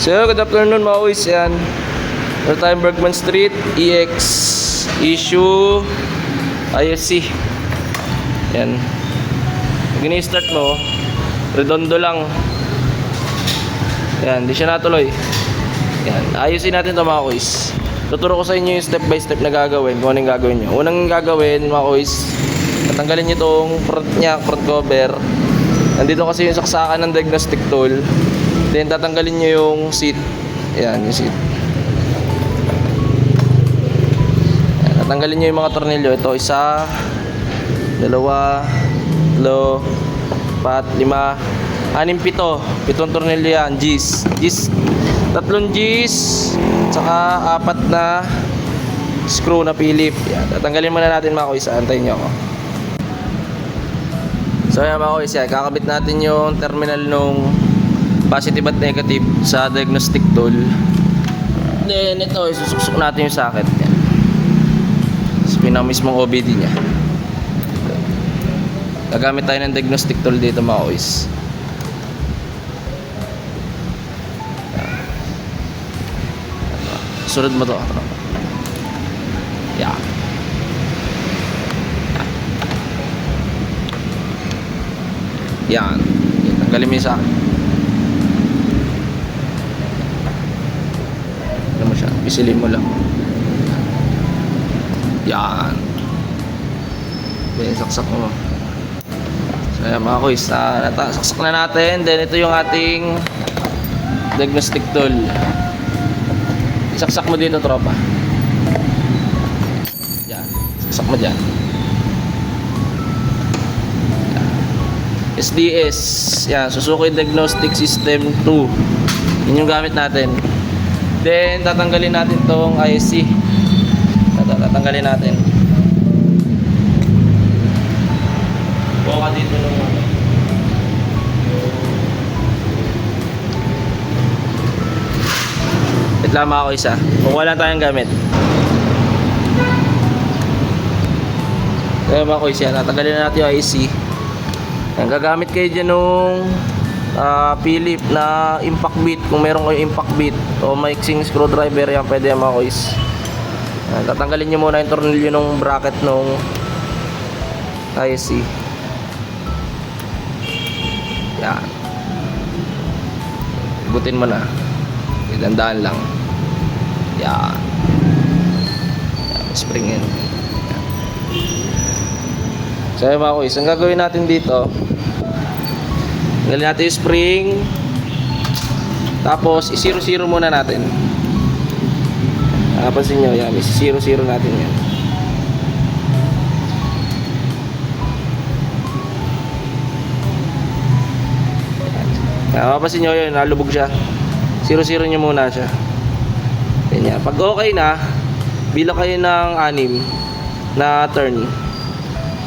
So, good afternoon mga boys. Yan. Ito tayo Bergman Street, EX, issue, ISC. Yan. Pag ini-start mo, redondo lang. Yan, di siya natuloy. Yan, ayusin natin ito mga boys. Tuturo ko sa inyo yung step by step na gagawin, kung anong gagawin nyo. Unang gagawin mga boys, tatanggalin nyo itong front nya, front cover. Nandito kasi yung saksakan ng diagnostic tool. Then tatanggalin nyo yung seat. Ayan, yung seat. Ayan, tatanggalin nyo yung mga tornilyo. Ito, isa, dalawa, tatlo, apat, lima, anim, pito. Pitong tornilyo yan, G's. Tatlong G's, saka apat na screw na Philip. Ayan, tatanggalin muna natin mga kuys. Antayin nyo ako. So ayan mga kuys, kakabit natin yung terminal nung positive at negative sa diagnostic tool. Then ito, isusuksok natin yung socket. Yan. So, pinamismong OBD nya. Gagamit tayo ng diagnostic tool dito mga kuys. Sunod mo to. Yan. Yan. Tanggalin mo yung socket. Mo siya, pisilin mo lang. Yan. Then saksak mo. So ayan mga kuys, saksak na natin. Then ito yung ating diagnostic tool. Isaksak mo dito tropa. Yan. Saksak mo dyan. Yan. SDS. Yan, Suzuki Diagnostic System 2. Yun yung gamit natin. Then, tatanggalin natin tong ISC. Tatanggalin natin. Buka dito nung ano. Wait lang mga isa. Kung wala tayong gamit. Kaya mga isa, tatanggalin na natin yung ISC. Ang gagamit kayo dyan nung Philip na impact bit, kung meron kayong impact bit o mixing screwdriver, yan pwede yan mga kuys. Tatanggalin nyo muna yung tornilyo ng bracket ng ISC. Yan, ibutin mo na, dandaan lang. Yan, spring in. Yan. So mga kuys, ang gagawin natin dito, tanggalin natin yung spring. Tapos i-0-0 muna natin. Napansin nyo, yan, i-0-0 natin yan. Napansin nyo yun, nalubog siya. 0-0 nyo muna siya. Yan. Pag okay na, bilang kayo ng 6 na turn.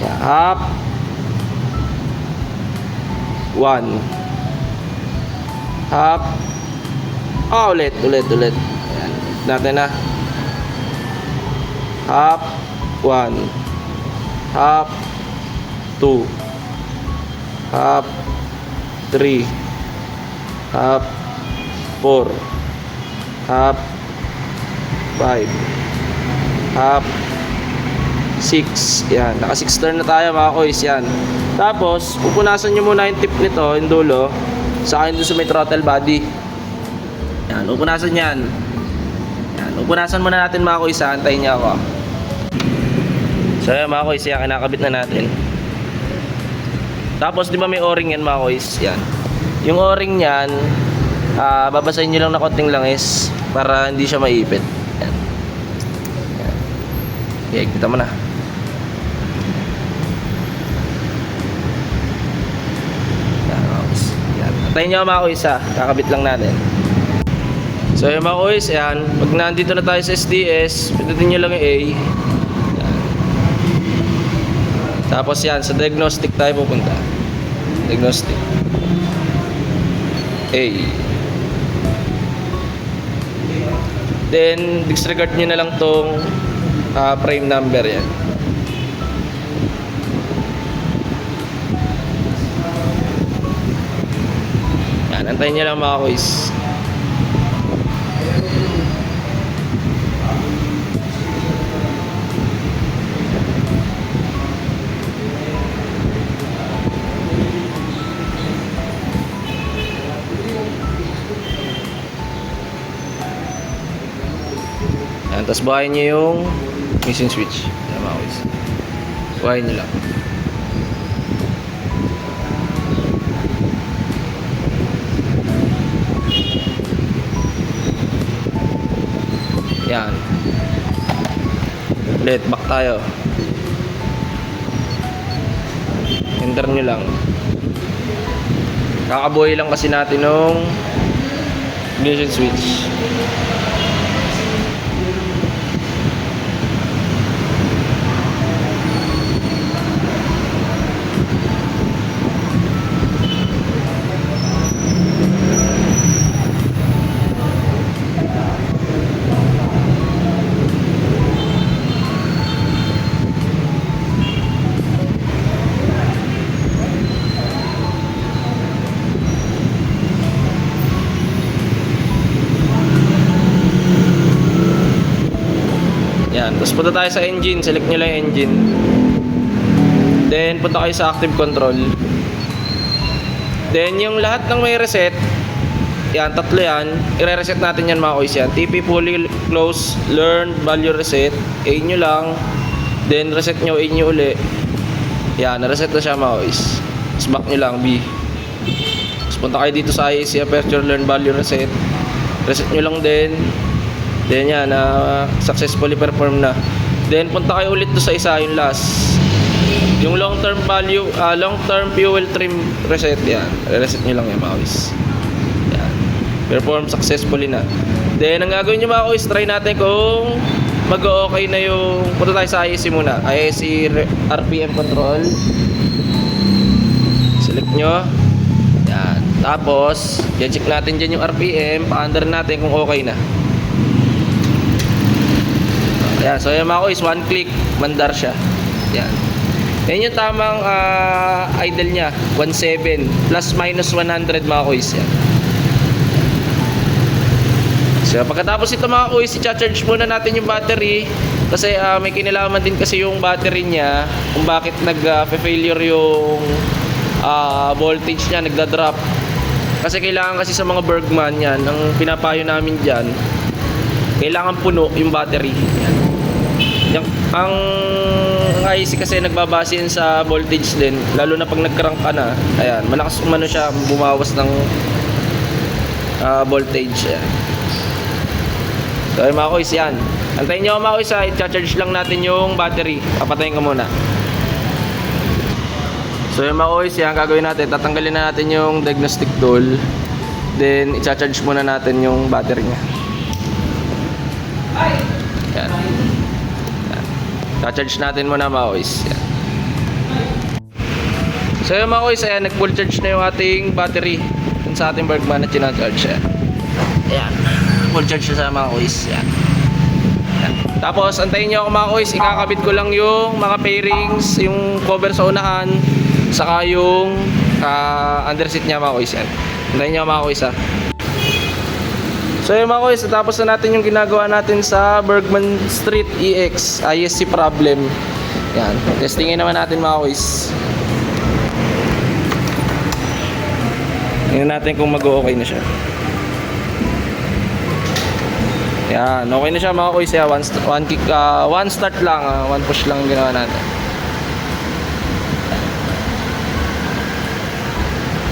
Yan. Half, 1 half, ulit. Ayan, natin na half, 1 half, 2 half, 3 half, 4 half, 5 half, 6. Yan, naka 6 turn na tayo mga kuys. Yan. Tapos, pupunasan nyo muna yung tip nito, yung dulo, sa akin doon sa may throttle body. Yan, pupunasan yan. Yan, pupunasan muna natin mga kuys. Antayin niya ako. So yan mga kuys, yan, kinakabit na natin. Tapos, di ba may o-ring yan mga kuys? Yan. Yung o-ring yan, babasahin nyo lang na konting langis para hindi siya maipit. Yan. Yan. Okay, kita mo na. Tayo nyo mga kuys, kakabit lang natin. So yung mga kuys, ayan, pag nandito na tayo sa SDS, pindutin nyo lang yung A. Ayan. Tapos yan, sa diagnostic tayo pupunta. Diagnostic A. Then disregard nyo na lang tong frame number yan. Yan, antayin nyo lang mga kuys. Yan, tapos buhayin nyo yung ignition switch. Yan mga boys. Buhayin nyo lang. Yan. Ulit, back tayo. Enter nyo lang. Kakabuhay lang kasi natin nung ignition switch. Yan, tapos punta tayo sa engine, select nyo lang yung engine. Then punta kayo sa active control. Then yung lahat ng may reset, yan, tatlo yan, i-reset natin yan mga boys yan. TP fully close, learn, value reset, A nyo lang. Then reset nyo, A nyo uli. Yan, na-reset na siya mga boys. Tapos back nyo lang, B. Tapos punta kayo dito sa IAC aperture, learn, value reset. Reset nyo lang din. Then yan, successfully perform na. Then punta kayo ulit do sa isa, yung last. Yung long term value, long term fuel trim reset yan. Reset nyo lang yan mga boys. Yan. Perform successfully na. Then ang gagawin nyo mga boys, try natin kung mag-o-okay na yung, punta tayo sa IAC muna. IAC RPM control. Select nyo. Yan. Tapos, check natin dyan yung RPM, pa-under natin kung okay na. Yan, so yung mga boys, one click, mandar siya. Yan. Yan yung tamang idle niya, 1.7 plus minus 100 mga boys. Yan. So pagkatapos ito mga boys, i-charge muna natin yung battery kasi may kinalaman din kasi yung battery niya kung bakit nag-failure yung voltage niya, nagda-drop. Kasi kailangan kasi sa mga Bergman yan, ang pinapayo namin dyan, kailangan puno yung battery. Yan. Ang IC kasi nagbabase yan sa voltage din, lalo na pag nag-crank ka na. Ayan, malakas umano siya, bumawas ng voltage. Ayan. So mga boys, yan. Antayin nyo mga boys, i-charge lang natin yung battery. Papatayin ko muna. So yung mga boys, yan, gagawin natin, tatanggalin na natin yung diagnostic tool. Then i-charge muna natin yung battery nya. Yan. Charge natin muna mga boys. Yan. So yung mga boys, ayan, nag full charge na yung ating battery dun sa ating Bergman na charge. Ayan, full charge na sa mga boys. Yan. Yan. Tapos antayin nyo ako mga boys, ikakabit ko lang yung mga pairings, yung cover sa unahan, saka yung underseat nya mga boys. Yan. Antayin nyo mga boys ha. So yung mga boys, tapos na natin yung ginagawa natin sa Bergman Street EX ISC problem. Yan, testingin naman natin mga boys. Tingnan natin kung mag-o-okay na siya. Yan, okay na siya mga boys. One start lang, one push lang yung ginawa natin.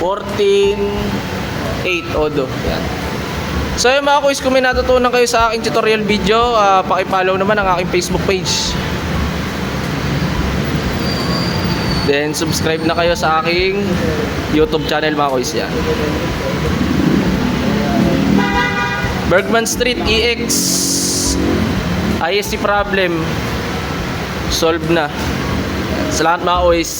14.8 odo. Yan. So yung mga boys, kung may natutunan kayo sa aking tutorial video, paki-follow naman ang aking Facebook page. Then subscribe na kayo sa aking YouTube channel mga boys. Yan. Bergman Street EX ISC problem solved na. Salamat mga boys.